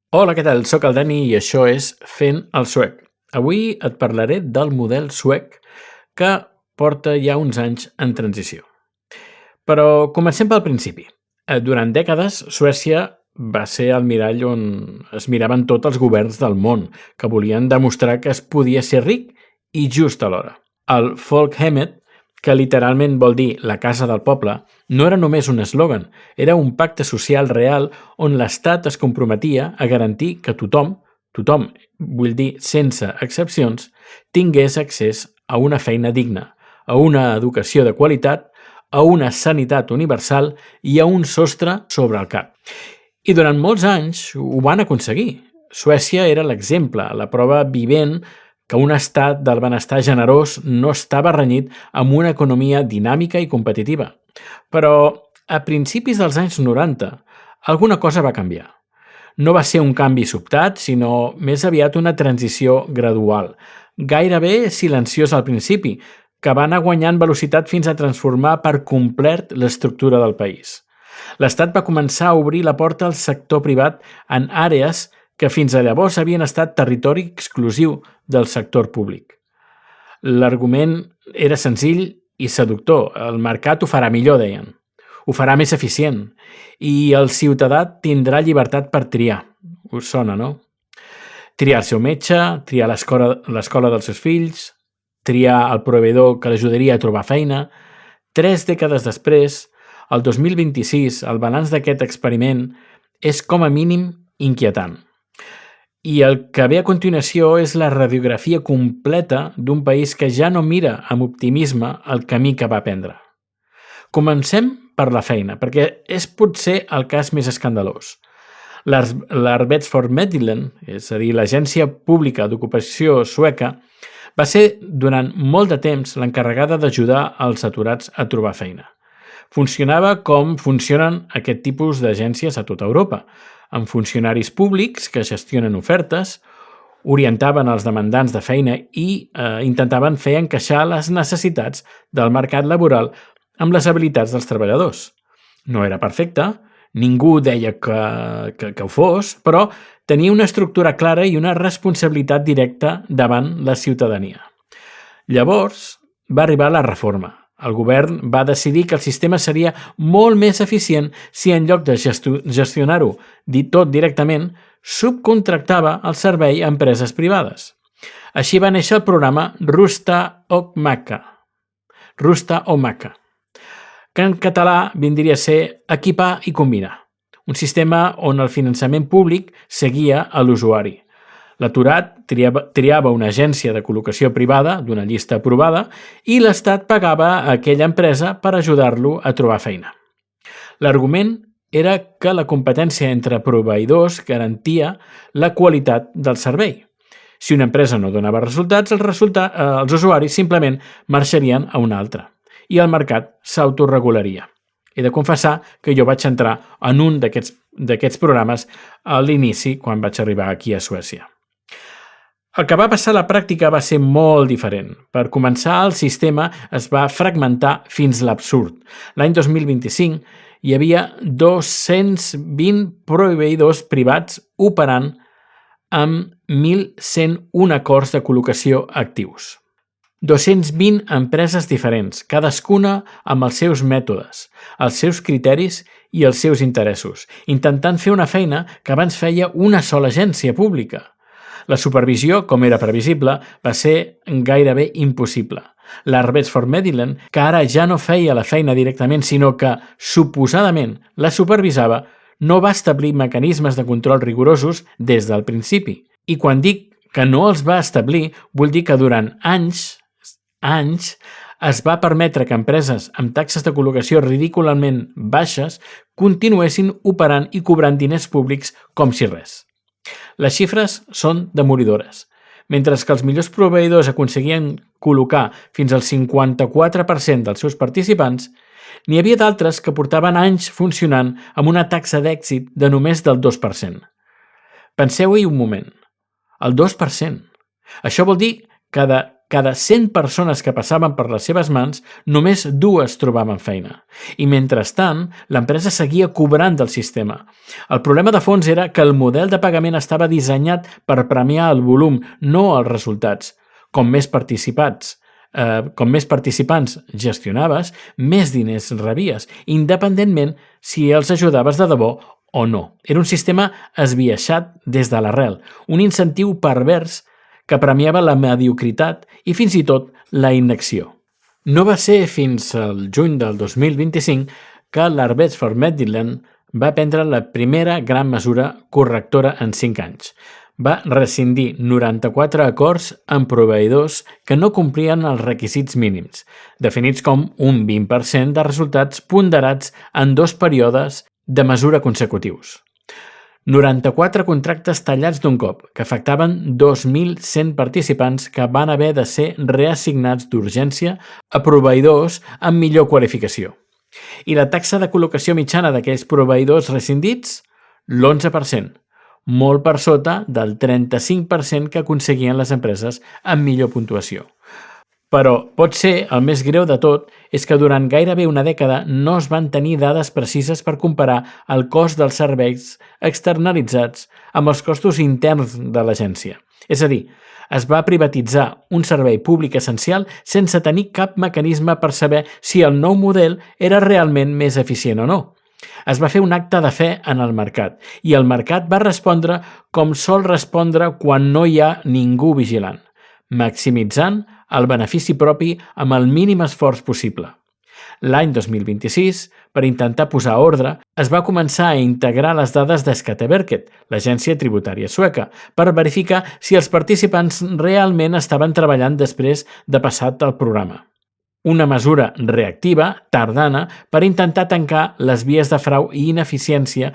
Hola, què tal? Soc el Dani i això és Fent el Suec. Avui et parlaré del model suec que porta ja uns anys en transició. Però comencem pel principi. Durant dècades, Suècia va ser el mirall on es miraven tots els governs del món, que volien demostrar que es podia ser ric i just alhora. El Folkhemmet, que literalment vol dir la casa del poble, no era només un eslògan, era un pacte social real on l'Estat es comprometia a garantir que tothom, vull dir sense excepcions, tingués accés a una feina digna, a una educació de qualitat, a una sanitat universal i a un sostre sobre el cap. I durant molts anys ho van aconseguir. Suècia era l'exemple, la prova vivent que un estat del benestar generós no estava renyit amb una economia dinàmica i competitiva. Però a principis dels anys 90, alguna cosa va canviar. No va ser un canvi sobtat, sinó més aviat una transició gradual, gairebé silenciosa al principi, que va anar guanyant velocitat fins a transformar per complet l'estructura del país. L'Estat va començar a obrir la porta al sector privat en àrees que fins a llavors havien estat territori exclusiu del sector públic. L'argument era senzill i seductor. El mercat ho farà millor, deien. Ho farà més eficient. I el ciutadà tindrà llibertat per triar. Us sona, no? Triar el seu metge, triar l'escola dels seus fills, triar el proveïdor que l'ajudaria a trobar feina. 3 dècades després, el 2026, el balanç d'aquest experiment és com a mínim inquietant. I el que ve a continuació és la radiografia completa d'un país que ja no mira amb optimisme el camí que va prendre. Comencem per la feina, perquè és potser el cas més escandalós. L'Arbeidsformidlingen, és a dir, l'Agència Pública d'Ocupació Sueca, va ser durant molt de temps l'encarregada d'ajudar els aturats a trobar feina. Funcionava com funcionen aquest tipus d'agències a tota Europa, amb funcionaris públics que gestionen ofertes, orientaven els demandants de feina i intentaven fer encaixar les necessitats del mercat laboral amb les habilitats dels treballadors. No era perfecte, ningú deia que ho fos, però tenia una estructura clara i una responsabilitat directa davant la ciutadania. Llavors va arribar la reforma. El govern va decidir que el sistema seria molt més eficient si en lloc de gestionar-ho tot directament, subcontractava el servei a empreses privades. Així va néixer el programa Rusta-Omaka, que en català vindria a ser equipar i combinar, un sistema on el finançament públic seguia a l'usuari. L'aturat triava una agència de col·locació privada d'una llista aprovada i l'Estat pagava a aquella empresa per ajudar-lo a trobar feina. L'argument era que la competència entre proveïdors garantia la qualitat del servei. Si una empresa no donava resultats, els usuaris simplement marxarien a una altra i el mercat s'autoregularia. He de confessar que jo vaig entrar en un d'aquests programes a l'inici quan vaig arribar aquí a Suècia. El que va passar a la pràctica va ser molt diferent. Per començar, el sistema es va fragmentar fins l'absurd. L'any 2025 hi havia 220 proveïdors privats operant amb 1.101 acords de col·locació actius. 220 empreses diferents, cadascuna amb els seus mètodes, els seus criteris i els seus interessos, intentant fer una feina que abans feia una sola agència pública. La supervisió, com era previsible, va ser gairebé impossible. L'Arbeidsformidlingen, que ara ja no feia la feina directament, sinó que suposadament la supervisava, no va establir mecanismes de control rigorosos des del principi. I quan dic que no els va establir, vull dir que durant anys es va permetre que empreses amb taxes de col·locació ridículament baixes continuessin operant i cobrant diners públics com si res. Les xifres són demolidores. Mentre que els millors proveïdors aconseguien col·locar fins al 54% dels seus participants, n'hi havia d'altres que portaven anys funcionant amb una taxa d'èxit de només del 2%. Penseu-hi un moment. El 2%. Això vol dir que de cada 100 persones que passaven per les seves mans, només 2 trobaven feina. I mentrestant, l'empresa seguia cobrant del sistema. El problema de fons era que el model de pagament estava dissenyat per premiar el volum, no els resultats. Com més participants gestionaves, més diners rebies, independentment si els ajudaves de debò o no. Era un sistema esbiaixat des de l'arrel, un incentiu pervers que premiava la mediocritat i fins i tot la inacció. No va ser fins al juny del 2025 que l'Arbeidsford Midtjylland va prendre la primera gran mesura correctora en 5 anys. Va rescindir 94 acords amb proveïdors que no complien els requisits mínims, definits com un 20% de resultats ponderats en 2 períodes de mesura consecutius. 94 contractes tallats d'un cop, que afectaven 2.100 participants que van haver de ser reassignats d'urgència a proveïdors amb millor qualificació. I la taxa de col·locació mitjana d'aquells proveïdors rescindits? l'11%, molt per sota del 35% que aconseguien les empreses amb millor puntuació. Però potser el més greu de tot és que durant gairebé una dècada no es van tenir dades precises per comparar el cost dels serveis externalitzats amb els costos interns de l'agència. És a dir, es va privatitzar un servei públic essencial sense tenir cap mecanisme per saber si el nou model era realment més eficient o no. Es va fer un acte de fe en el mercat i el mercat va respondre com sol respondre quan no hi ha ningú vigilant, maximitzant el benefici propi amb el mínim esforç possible. L'any 2026, per intentar posar ordre, es va començar a integrar les dades de Skatteverket, l'agència tributària sueca, per verificar si els participants realment estaven treballant després de passat el programa. Una mesura reactiva, tardana, per intentar tancar les vies de frau i ineficiència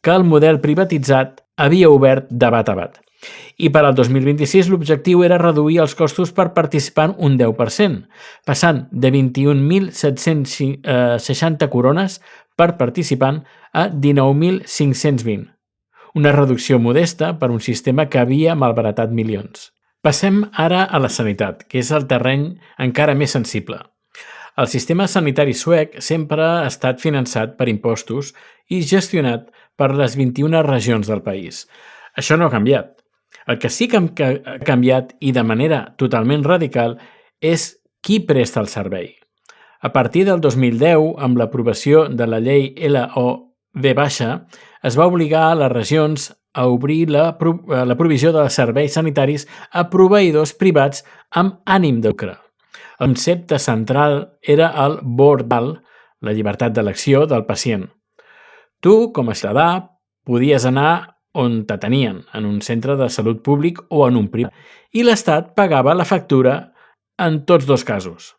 que el model privatitzat havia obert de bat a bat. I per al 2026 l'objectiu era reduir els costos per participant un 10%, passant de 21.760 corones per participant a 19.520. Una reducció modesta per un sistema que havia malbaratat milions. Passem ara a la sanitat, que és el terreny encara més sensible. El sistema sanitari suec sempre ha estat finançat per impostos i gestionat per les 21 regions del país. Això no ha canviat. El que sí que ha canviat i de manera totalment radical és qui presta el servei. A partir del 2010, amb l'aprovació de la llei LOV, es va obligar a les regions a obrir la provisió de serveis sanitaris a proveïdors privats amb ànim de lucre. El concepte central era el Vårdval, la llibertat d'elecció del pacient. Tu, com a ciutadà, podies anar on t'atenien, en un centre de salut públic o en un privat, i l'Estat pagava la factura en tots 2 casos.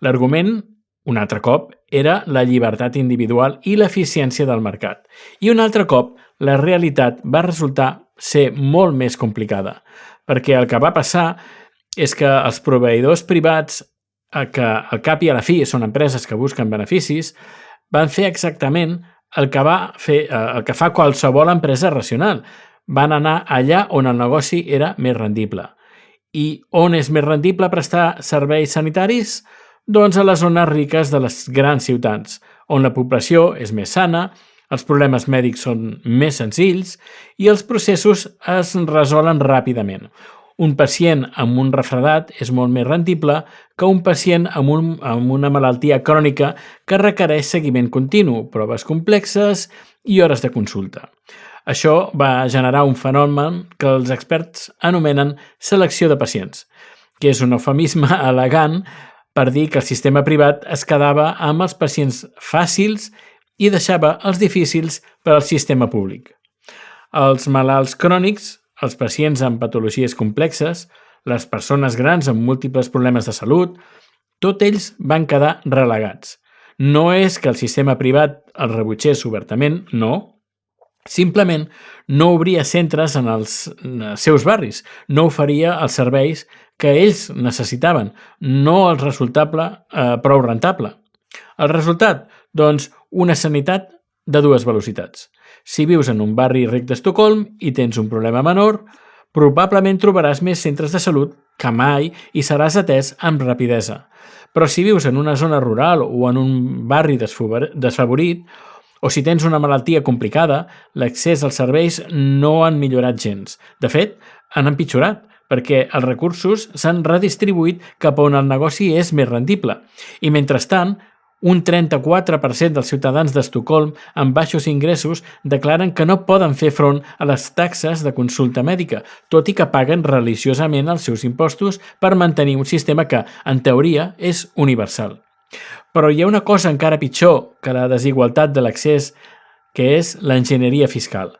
L'argument, un altre cop, era la llibertat individual i l'eficiència del mercat. I un altre cop, la realitat va resultar ser molt més complicada, perquè el que va passar és que els proveïdors privats, que al cap i a la fi són empreses que busquen beneficis, van fer exactament el que fa qualsevol empresa racional. Van anar allà on el negoci era més rendible. I on és més rendible prestar serveis sanitaris? Doncs a les zones riques de les grans ciutats, on la població és més sana, els problemes mèdics són més senzills i els processos es resolen ràpidament. Un pacient amb un refredat és molt més rendible que un pacient amb una malaltia crònica que requereix seguiment continu, proves complexes i hores de consulta. Això va generar un fenomen que els experts anomenen selecció de pacients, que és un eufemisme elegant per dir que el sistema privat es quedava amb els pacients fàcils i deixava els difícils per al sistema públic. Els malalts crònics, els pacients amb patologies complexes, les persones grans amb múltiples problemes de salut, tots ells van quedar relegats. No és que el sistema privat els rebutgés obertament, no. Simplement no obria centres en els seus barris, no oferia els serveis que ells necessitaven, no els resultava prou rentable. El resultat? Doncs una sanitat de 2 velocitats. Si vius en un barri ric d'Estocolm i tens un problema menor, probablement trobaràs més centres de salut que mai i seràs atès amb rapidesa. Però si vius en una zona rural o en un barri desfavorit, o si tens una malaltia complicada, l'accés als serveis no han millorat gens. De fet, han empitjorat, perquè els recursos s'han redistribuït cap on el negoci és més rendible. I mentrestant, un 34% dels ciutadans d'Estocolm amb baixos ingressos declaren que no poden fer front a les taxes de consulta mèdica, tot i que paguen religiosament els seus impostos per mantenir un sistema que, en teoria, és universal. Però hi ha una cosa encara pitjor que la desigualtat de l'accés, que és l'enginyeria fiscal.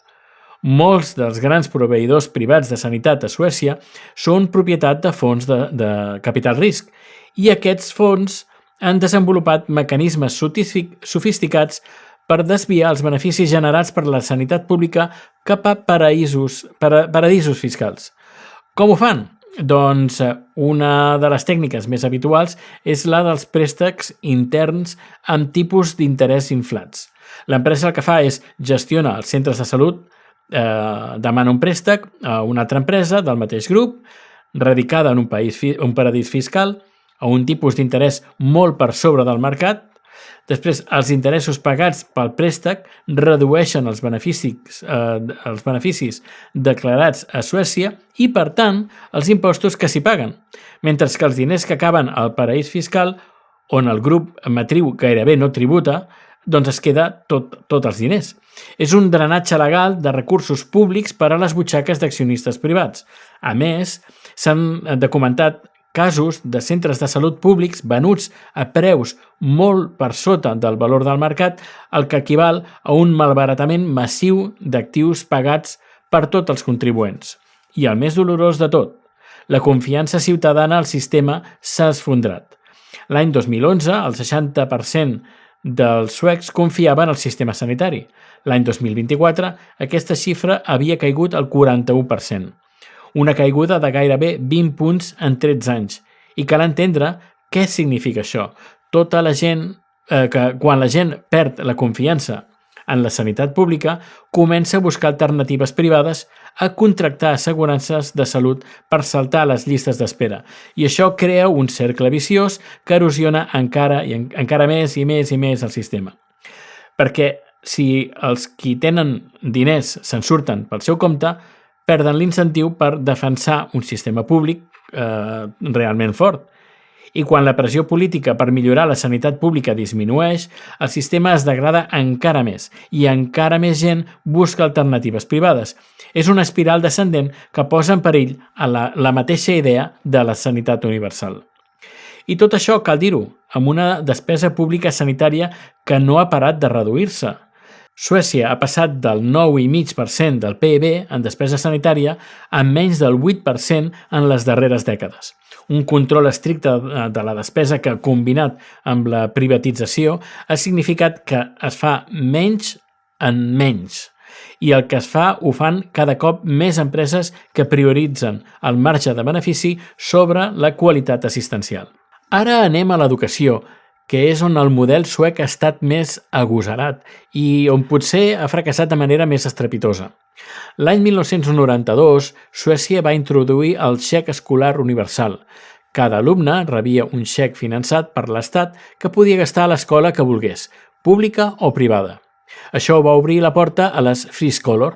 Molts dels grans proveïdors privats de sanitat a Suècia són propietat de fons de capital risc, i aquests fons han desenvolupat mecanismes sofisticats per desviar els beneficis generats per la sanitat pública cap a paradisos fiscals. Com ho fan? Doncs una de les tècniques més habituals és la dels préstecs interns amb tipus d'interès inflats. L'empresa el que fa és gestionar els centres de salut, demana un préstec a una altra empresa del mateix grup, radicada en un paradís fiscal, a un tipus d'interès molt per sobre del mercat. Després, els interessos pagats pel préstec redueixen els beneficis declarats a Suècia i, per tant, els impostos que s'hi paguen, mentre que els diners que acaben al paraís fiscal, on el grup matriu gairebé no tributa, doncs es queda tot els diners. És un drenatge legal de recursos públics per a les butxaques d'accionistes privats. A més, s'han documentat casos de centres de salut públics venuts a preus molt per sota del valor del mercat, el que equival a un malbaratament massiu d'actius pagats per tots els contribuents. I el més dolorós de tot, la confiança ciutadana al sistema s'ha esfondrat. L'any 2011, el 60% dels suecs confiaven en el sistema sanitari. L'any 2024, aquesta xifra havia caigut al 41%. Una caiguda de gairebé 20 punts en 13 anys. I cal entendre què significa això. Quan la gent perd la confiança en la sanitat pública, comença a buscar alternatives privades, a contractar assegurances de salut per saltar les llistes d'espera. I això crea un cercle viciós que erosiona encara més i més i més el sistema. Perquè si els qui tenen diners se'n surten pel seu compte, perden l'incentiu per defensar un sistema públic realment fort. I quan la pressió política per millorar la sanitat pública disminueix, el sistema es degrada encara més i encara més gent busca alternatives privades. És una espiral descendent que posa en perill la mateixa idea de la sanitat universal. I tot això, cal dir-ho, amb una despesa pública sanitària que no ha parat de reduir-se. Suècia ha passat del 9,5% del PIB en despesa sanitària a menys del 8% en les darreres dècades. Un control estricte de la despesa que, combinat amb la privatització, ha significat que es fa menys en menys. I el que es fa ho fan cada cop més empreses que prioritzen el marge de benefici sobre la qualitat assistencial. Ara anem a l'educació, que és on el model suec ha estat més agosarat i on potser ha fracassat de manera més estrepitosa. L'any 1992, Suècia va introduir el xec escolar universal. Cada alumne rebia un xec finançat per l'Estat que podia gastar a l'escola que volgués, pública o privada. Això va obrir la porta a les Friskoler,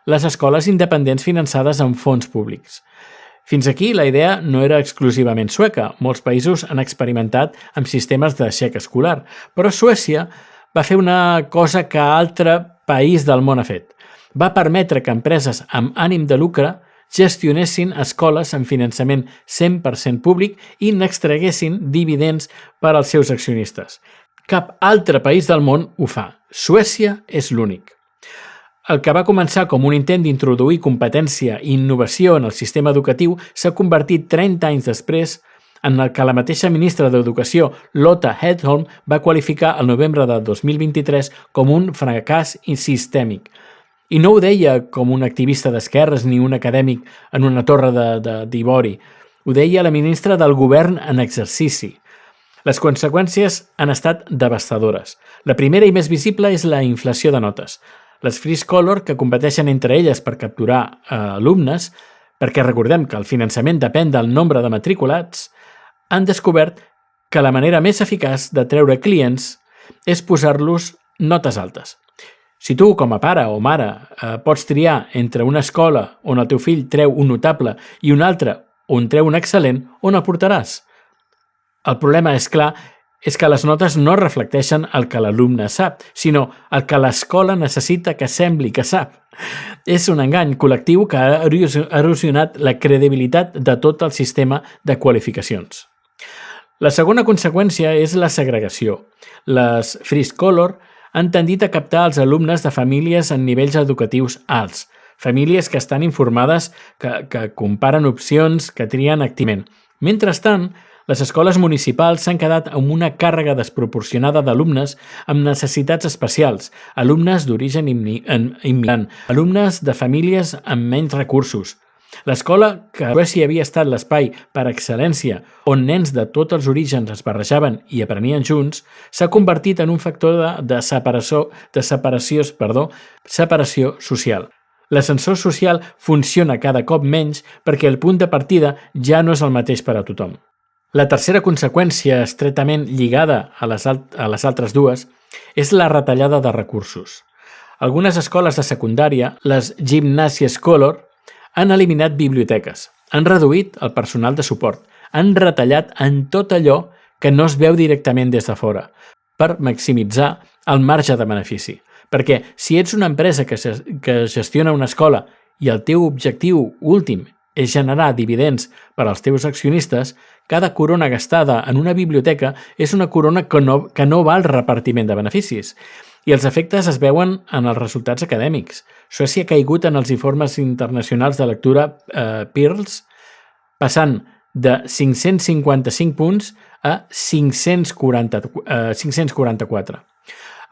les escoles independents finançades amb fons públics. Fins aquí la idea no era exclusivament sueca. Molts països han experimentat amb sistemes de xec escolar, però Suècia va fer una cosa que altre país del món ha fet. Va permetre que empreses amb ànim de lucre gestionessin escoles amb finançament 100% públic i n'extraguessin dividends per als seus accionistes. Cap altre país del món ho fa. Suècia és l'únic. El que va començar com un intent d'introduir competència i innovació en el sistema educatiu s'ha convertit 30 anys després en el que la mateixa ministra d'Educació, Lotta Edholm, va qualificar el novembre de 2023 com un fracàs sistèmic. I no ho deia com un activista d'esquerres ni un acadèmic en una torre d'ivori. Ho deia la ministra del govern en exercici. Les conseqüències han estat devastadores. La primera i més visible és la inflació de notes. Les Friskoler, que competeixen entre elles per capturar alumnes, perquè recordem que el finançament depèn del nombre de matriculats, han descobert que la manera més eficaç de treure clients és posar-los notes altes. Si tu, com a pare o mare, pots triar entre una escola on el teu fill treu un notable i una altra on treu un excel·lent, on el portaràs? El problema, és clar, és que les notes no reflecteixen el que l'alumne sap, sinó el que l'escola necessita que sembli que sap. És un engany col·lectiu que ha erosionat la credibilitat de tot el sistema de qualificacions. La segona conseqüència és la segregació. Les Free Scholar han tendit a captar els alumnes de famílies en nivells educatius alts, famílies que estan informades, que comparen opcions, que trien activament. Mentrestant, les escoles municipals s'han quedat amb una càrrega desproporcionada d'alumnes amb necessitats especials, alumnes d'origen immigrant, alumnes de famílies amb menys recursos. L'escola, que a Suècia havia estat l'espai per excel·lència on nens de tots els orígens es barrejaven i aprenien junts, s'ha convertit en un factor de separació social. L'ascensor social funciona cada cop menys perquè el punt de partida ja no és el mateix per a tothom. La tercera conseqüència, estretament lligada a les altres dues, és la retallada de recursos. Algunes escoles de secundària, les Gymnasia Scholar, han eliminat biblioteques, han reduït el personal de suport, han retallat en tot allò que no es veu directament des de fora, per maximitzar el marge de benefici. Perquè si ets una empresa que gestiona una escola i el teu objectiu últim és generar dividends per als teus accionistes, cada corona gastada en una biblioteca és una corona que no val repartiment de beneficis. I els efectes es veuen en els resultats acadèmics. Suècia ha caigut en els informes internacionals de lectura Pearls, passant de 555 punts a 544.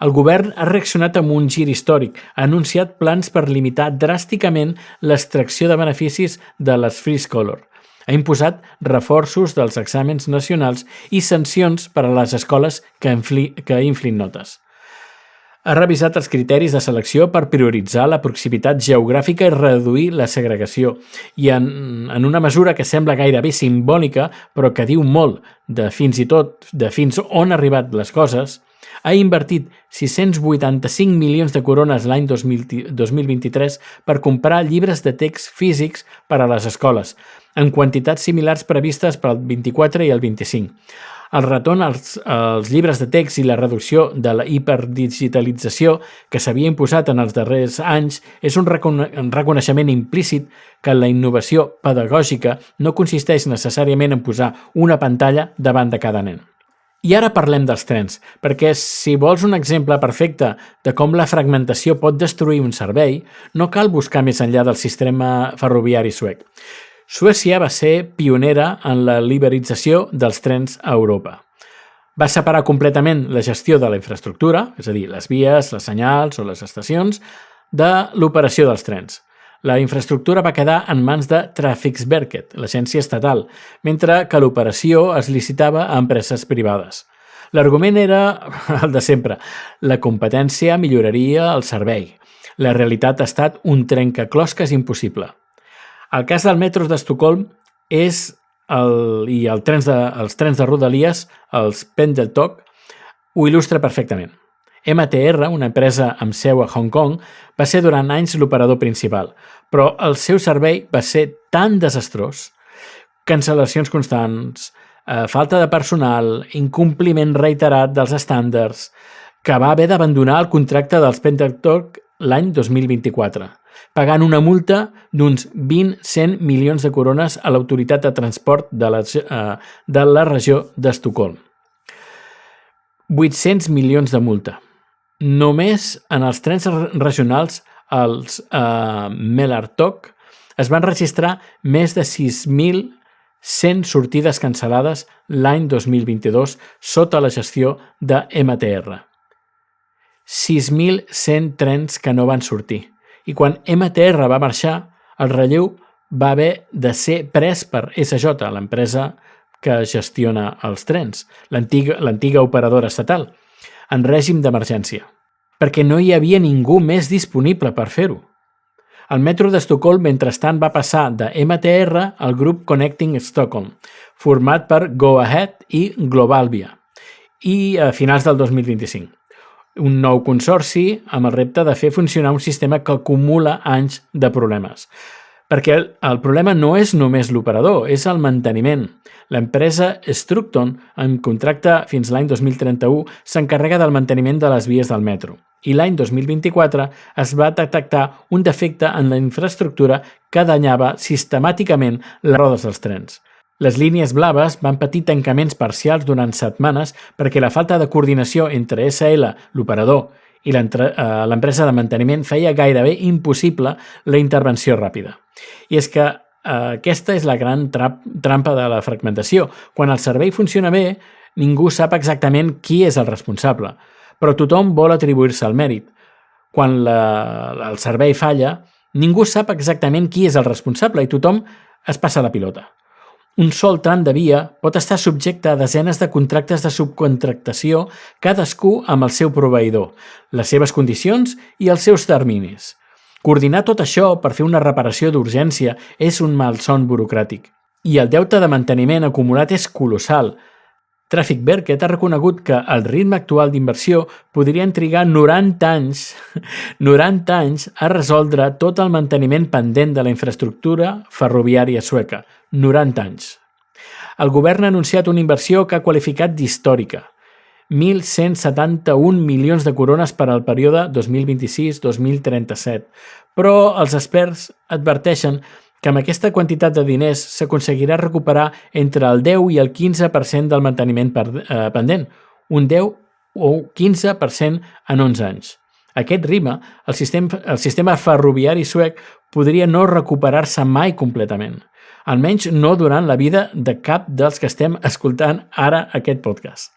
El govern ha reaccionat amb un gir històric, ha anunciat plans per limitar dràsticament l'extracció de beneficis de les Free Scholar. Ha imposat reforços dels exàmens nacionals i sancions per a les escoles que inflin notes. Ha revisat els criteris de selecció per prioritzar la proximitat geogràfica i reduir la segregació. I en una mesura que sembla gairebé simbòlica, però que diu molt de fins on han arribat les coses, ha invertit 685 milions de corones l'any 2023 per comprar llibres de text físics per a les escoles, en quantitats similars previstes per al 24 i el 25. El retorn als llibres de text i la reducció de la hiperdigitalització que s'havia imposat en els darrers anys és un reconeixement implícit que la innovació pedagògica no consisteix necessàriament en posar una pantalla davant de cada nen. I ara parlem dels trens, perquè si vols un exemple perfecte de com la fragmentació pot destruir un servei, no cal buscar més enllà del sistema ferroviari suec. Suècia va ser pionera en la liberalització dels trens a Europa. Va separar completament la gestió de la infraestructura, és a dir, les vies, les senyals o les estacions, de l'operació dels trens. La infraestructura va quedar en mans de Trafiksverket, l'agència estatal, mentre que l'operació es licitava a empreses privades. L'argument era el de sempre. La competència milloraria el servei. La realitat ha estat un trencaclosques impossible. El cas del metro d'Estocolm i els trens de Rodalies, els Pendeltåg, ho il·lustra perfectament. MTR, una empresa amb seu a Hong Kong, va ser durant anys l'operador principal, però el seu servei va ser tan desastrós, cancel·lacions constants, falta de personal, incompliment reiterat dels estàndards, que va haver d'abandonar el contracte dels Pendeltåg l'any 2024, pagant una multa d'uns 20-100 milions de corones a l'autoritat de transport de la regió d'Estocolm. 800 milions de multa. Només en els trens regionals, els Mälartåg, es van registrar més de 6.100 sortides cancel·lades l'any 2022 sota la gestió de MTR. 6.100 trens que no van sortir. I quan MTR va marxar, el relleu va haver de ser pres per SJ, l'empresa que gestiona els trens, l'antiga operadora estatal, en règim d'emergència, perquè no hi havia ningú més disponible per fer-ho. El metro d'Estocolm, mentrestant, va passar de MTR al grup Connecting Stockholm, format per Go Ahead i Globalvia, i a finals del 2025. Un nou consorci amb el repte de fer funcionar un sistema que acumula anys de problemes. Perquè el problema no és només l'operador, és el manteniment. L'empresa Structon, amb contracte fins l'any 2031, s'encarrega del manteniment de les vies del metro. I l'any 2024 es va detectar un defecte en la infraestructura que danyava sistemàticament les rodes dels trens. Les línies blaves van patir tancaments parcials durant setmanes perquè la falta de coordinació entre SL, l'operador, i l'empresa de manteniment feia gairebé impossible la intervenció ràpida. I és que aquesta és la gran trampa de la fragmentació. Quan el servei funciona bé, ningú sap exactament qui és el responsable, però tothom vol atribuir-se el mèrit. Quan el servei falla, ningú sap exactament qui és el responsable i tothom es passa la pilota. Un sol tram de via pot estar subjecte a desenes de contractes de subcontractació, cadascú amb el seu proveïdor, les seves condicions i els seus terminis. Coordinar tot això per fer una reparació d'urgència és un malson burocràtic. I el deute de manteniment acumulat és colossal. Traffic Berket ha reconegut que el ritme actual d'inversió podrien trigar 90 anys a resoldre tot el manteniment pendent de la infraestructura ferroviària sueca. 90 anys. El govern ha anunciat una inversió que ha qualificat d'històrica. 1.171 milions de corones per al període 2026-2037. Però els experts adverteixen que amb aquesta quantitat de diners s'aconseguirà recuperar entre el 10 i el 15% del manteniment pendent, un 10 o 15% en 11 anys. A aquest ritme, el sistema ferroviari suec podria no recuperar-se mai completament, almenys no durant la vida de cap dels que estem escoltant ara aquest podcast.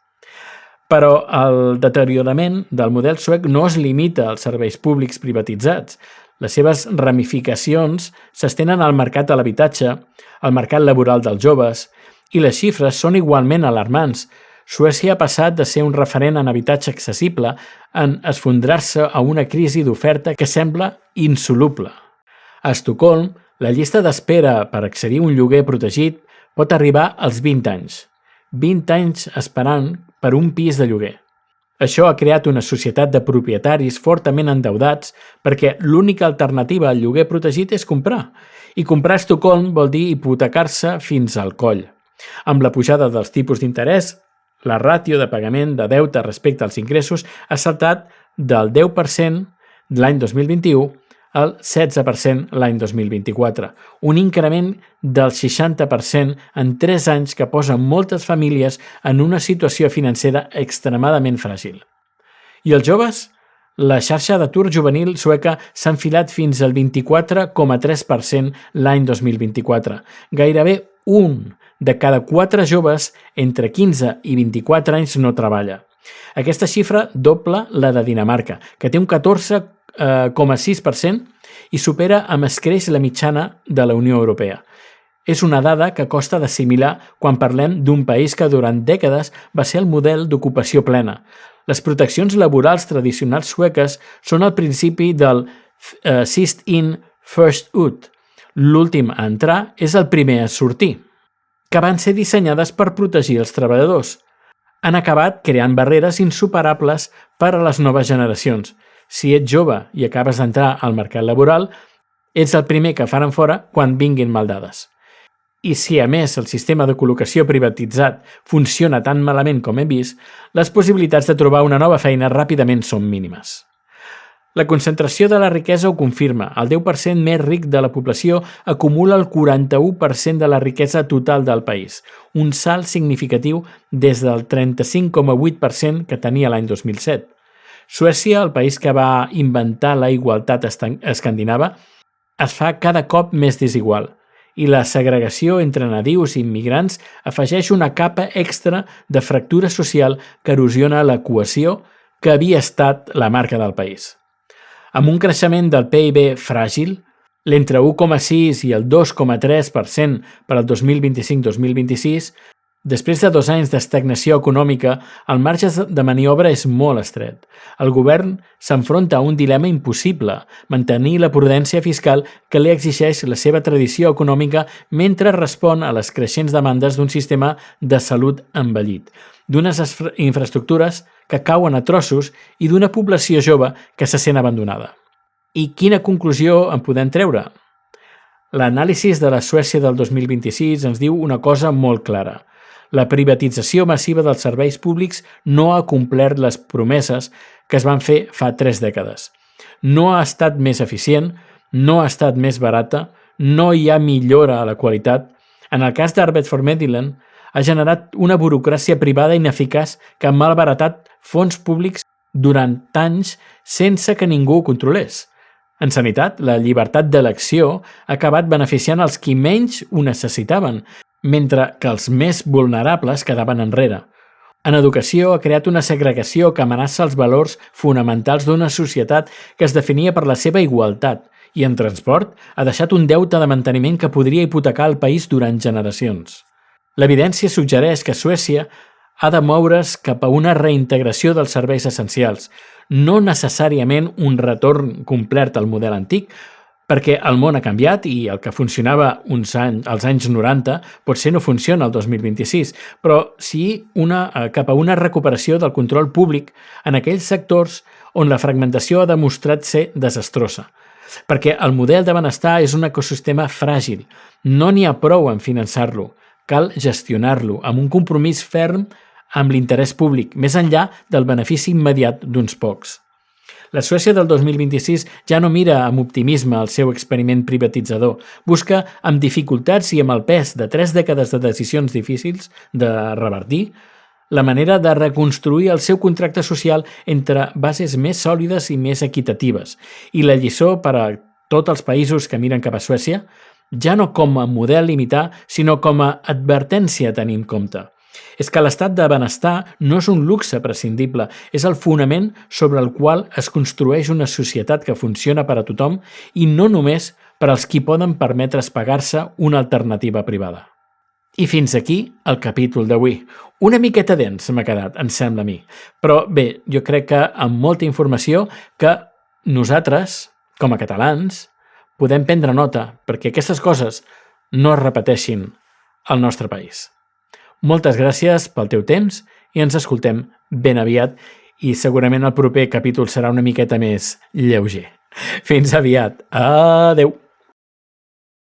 Però el deteriorament del model suec no es limita als serveis públics privatitzats. Les seves ramificacions s'estenen al mercat de l'habitatge, al mercat laboral dels joves, i les xifres són igualment alarmants. Suècia ha passat de ser un referent en habitatge accessible en esfondrar-se a una crisi d'oferta que sembla insoluble. A Estocolm, la llista d'espera per accedir a un lloguer protegit pot arribar als 20 anys. 20 anys esperant per un pis de lloguer. Això ha creat una societat de propietaris fortament endeudats perquè l'única alternativa al lloguer protegit és comprar. I comprar a Estocolm vol dir hipotecar-se fins al coll. Amb la pujada dels tipus d'interès, la ràtio de pagament de deute respecte als ingressos ha saltat del 10% l'any 2021 al 16% l'any 2024, un increment del 60% en 3 anys que posa moltes famílies en una situació financera extremadament fràgil. I els joves? La xarxa d'atur juvenil sueca s'ha enfilat fins al 24,3% l'any 2024. Gairebé un de cada 4 joves entre 15 i 24 anys no treballa. Aquesta xifra dobla la de Dinamarca, que té un 14,6% i supera amb escreix la mitjana de la Unió Europea. És una dada que costa d'assimilar quan parlem d'un país que durant dècades va ser el model d'ocupació plena. Les proteccions laborals tradicionals sueques són el principi del Sist in, First out. L'últim a entrar és el primer a sortir, que van ser dissenyades per protegir els treballadors. Han acabat creant barreres insuperables per a les noves generacions. Si ets jove i acabes d'entrar al mercat laboral, ets el primer que faran fora quan vinguin maldades. I si, a més, el sistema de col·locació privatitzat funciona tan malament com hem vist, les possibilitats de trobar una nova feina ràpidament són mínimes. La concentració de la riquesa ho confirma. El 10% més ric de la població acumula el 41% de la riquesa total del país, un salt significatiu des del 35,8% que tenia l'any 2007. Suècia, el país que va inventar la igualtat escandinava, es fa cada cop més desigual i la segregació entre nadius i immigrants afegeix una capa extra de fractura social que erosiona la cohesió que havia estat la marca del país. Amb un creixement del PIB fràgil, l'entre 1,6 i el 2,3% per al 2025-2026, Després de 2 anys d'estagnació econòmica, el marge de maniobra és molt estret. El govern s'enfronta a un dilema impossible, mantenir la prudència fiscal que li exigeix la seva tradició econòmica mentre respon a les creixents demandes d'un sistema de salut envellit, d'unes infraestructures que cauen a trossos i d'una població jove que se sent abandonada. I quina conclusió en podem treure? L'anàlisi de la Suècia del 2026 ens diu una cosa molt clara. La privatització massiva dels serveis públics no ha complert les promeses que es van fer fa 3 dècades. No ha estat més eficient, no ha estat més barata, no hi ha millora a la qualitat. En el cas d'Arbeidsformiddelingen, ha generat una burocràcia privada ineficaç que ha malbaratat fons públics durant anys sense que ningú ho controlés. En sanitat, la llibertat d'elecció ha acabat beneficiant els qui menys ho necessitaven, mentre que els més vulnerables quedaven enrere. En educació ha creat una segregació que amenaça els valors fonamentals d'una societat que es definia per la seva igualtat i en transport ha deixat un deute de manteniment que podria hipotecar el país durant generacions. L'evidència suggereix que Suècia ha de moure's cap a una reintegració dels serveis essencials, no necessàriament un retorn complet al model antic, perquè el món ha canviat i el que funcionava als anys 90 potser no funciona el 2026, però sí cap a una recuperació del control públic en aquells sectors on la fragmentació ha demostrat ser desastrosa. Perquè el model de benestar és un ecosistema fràgil, no n'hi ha prou en finançar-lo, cal gestionar-lo amb un compromís ferm amb l'interès públic, més enllà del benefici immediat d'uns pocs. La Suècia del 2026 ja no mira amb optimisme el seu experiment privatitzador. Busca, amb dificultats i amb el pes de 3 dècades de decisions difícils de revertir, la manera de reconstruir el seu contracte social entre bases més sòlides i més equitatives. I la lliçó per a tots els països que miren cap a Suècia, ja no com a model limitar, sinó com a advertència a tenir en compte. És que l'estat de benestar no és un luxe prescindible, és el fonament sobre el qual es construeix una societat que funciona per a tothom i no només per als qui poden permetre's pagar-se una alternativa privada. I fins aquí el capítol d'avui. Una miqueta dens m'ha quedat, em sembla a mi. Però bé, jo crec que amb molta informació que nosaltres, com a catalans, podem prendre nota perquè aquestes coses no es repeteixin al nostre país. Moltes gràcies pel teu temps i ens escoltem ben aviat i segurament el proper capítol serà una miqueta més lleuger. Fins aviat. Adeu!